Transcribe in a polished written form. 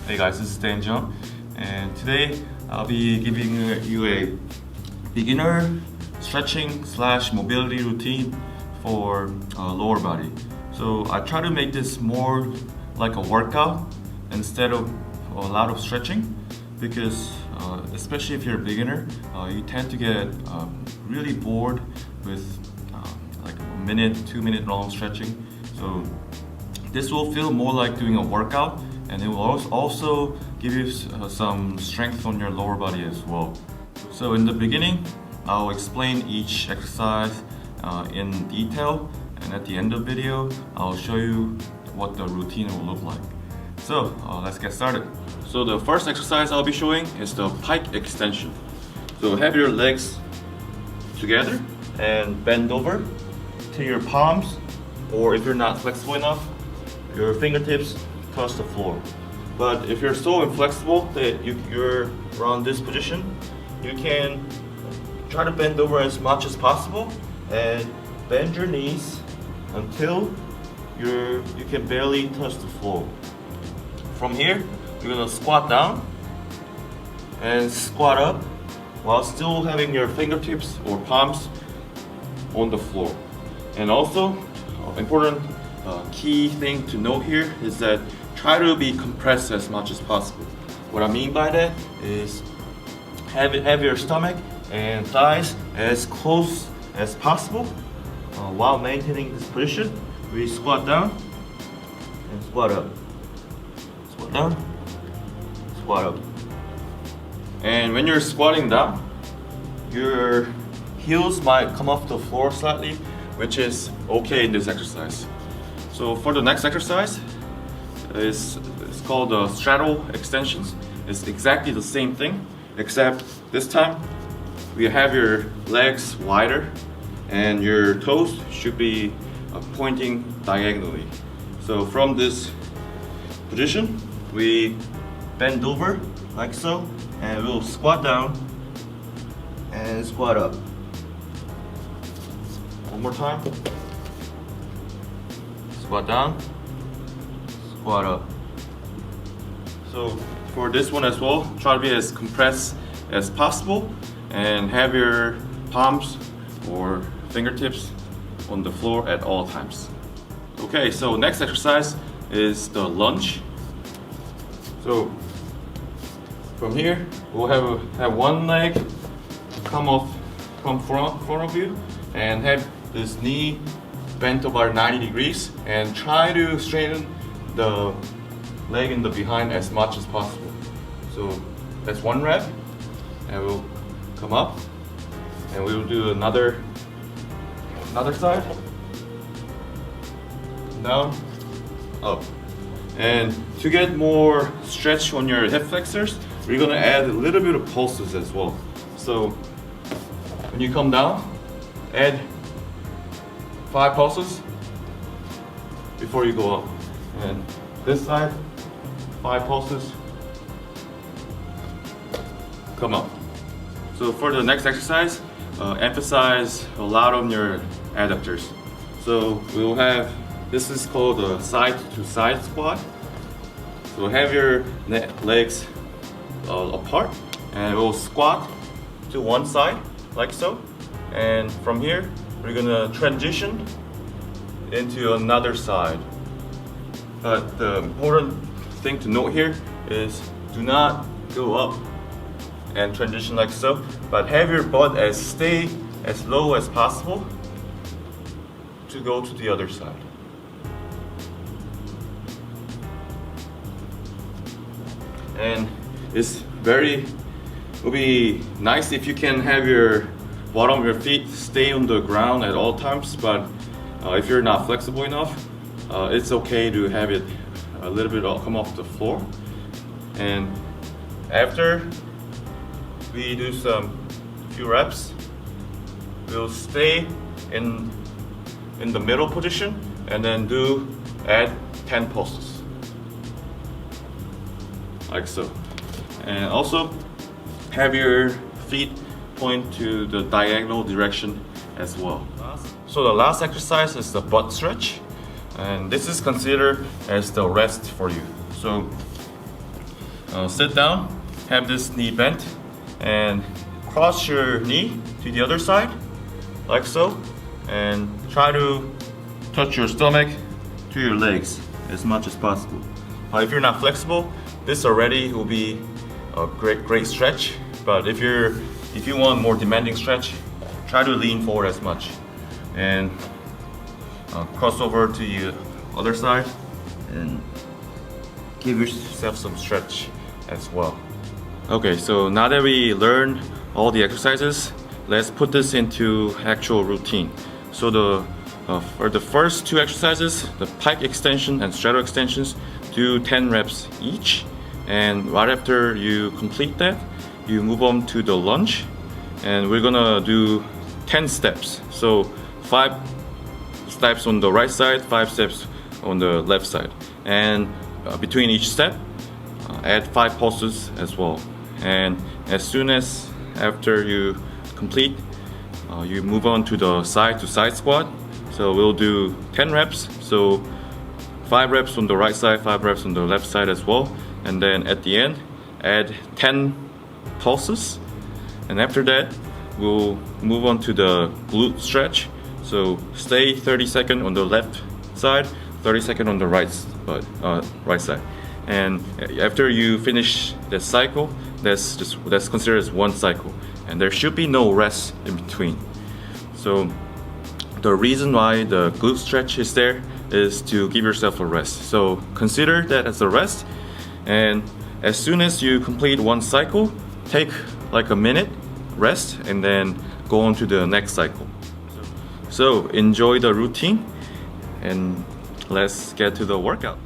Hey guys, this is Dan Jeong, and today I'll be giving you a beginner stretching / mobility routine for lower body. So I try to make this more like a workout instead of a lot of stretching, because especially if you're a beginner, you tend to get really bored with like a minute, 2 minute long stretching. So this will feel more like doing a workout, and it will also give you some strength on your lower body as well. So in the beginning, I'll explain each exercise in detail, and at the end of the video, I'll show you what the routine will look like. So let's get started. So the first exercise I'll be showing is the Pike extension. So have your legs together and bend over to your palms, or if you're not flexible enough, your fingertips touch the floor. But if you're so inflexible that you're around this position, you can try to bend over as much as possible and bend your knees until you can barely touch the floor. From here, you're gonna squat down and squat up while still having your fingertips or palms on the floor. And also, important key thing to note here is that try to be compressed as much as possible. What I mean by that is have your stomach and thighs as close as possible while maintaining this position. We squat down and squat up. Squat down, squat up. And when you're squatting down, your heels might come off the floor slightly, which is okay in this exercise. So for the next exercise, it's called the Straddle extensions. It's exactly the same thing, except this time we have your legs wider and your toes should be pointing diagonally. So from this position, we bend over like so, and we'll squat down and squat up. One more time. Squat down, squat up. So for this one as well, try to be as compressed as possible and have your palms or fingertips on the floor at all times. Okay, so next exercise is the lunge. So from here, we'll have one leg come front of you and have this knee bent about 90 degrees, and try to straighten the leg in the behind as much as possible. So that's one rep, and we'll come up and we will do another side, down, up. And to get more stretch on your hip flexors, we're gonna add a little bit of pulses as well. So when you come down, add 5 pulses before you go up. And this side, 5 pulses, come up. So for the next exercise, emphasize a lot on your adductors. So we'll have, this is called a side to side squat. So have your legs apart, and we'll squat to one side like so. And from here, we're gonna transition into another side. But the important thing to note here is do not go up and transition like so, but have your butt stay as low as possible to go to the other side. And it'll be nice if you can have your bottom of your feet stay on the ground at all times, but if you're not flexible enough, it's okay to have it a little bit come off the floor. And after we do some few reps, we'll stay in the middle position and then add 10 pulses like so. And also have your feet point to the diagonal direction as well. So the last exercise is the butt stretch, and this is considered as the rest for you. So sit down, have this knee bent, and cross your knee to the other side, like so, and try to touch your stomach to your legs as much as possible. If you're not flexible, this already will be a great stretch. But if you want more demanding stretch, try to lean forward as much, and cross over to the other side and give yourself some stretch as well. Okay, so now that we learned all the exercises, let's put this into actual routine. So for the first two exercises, the pike extension and straddle extensions, do 10 reps each, and right after you complete that, you move on to the lunge, and we're gonna do 10 steps. So 5 steps on the right side, 5 steps on the left side, and between each step, add 5 pulses as well. And as soon as after you complete, you move on to the side to side squat. So we'll do 10 reps, so 5 reps on the right side, 5 reps on the left side as well, and then at the end add 10 pulses, and after that we'll move on to the glute stretch. So stay 30 seconds on the left side, 30 seconds on the right side, and after you finish the cycle, that's considered as one cycle, and there should be no rest in between. So the reason why the glute stretch is there is to give yourself a rest. So consider that as a rest, and as soon as you complete one cycle, take like a minute rest and then go on to the next cycle. So enjoy the routine and let's get to the workout.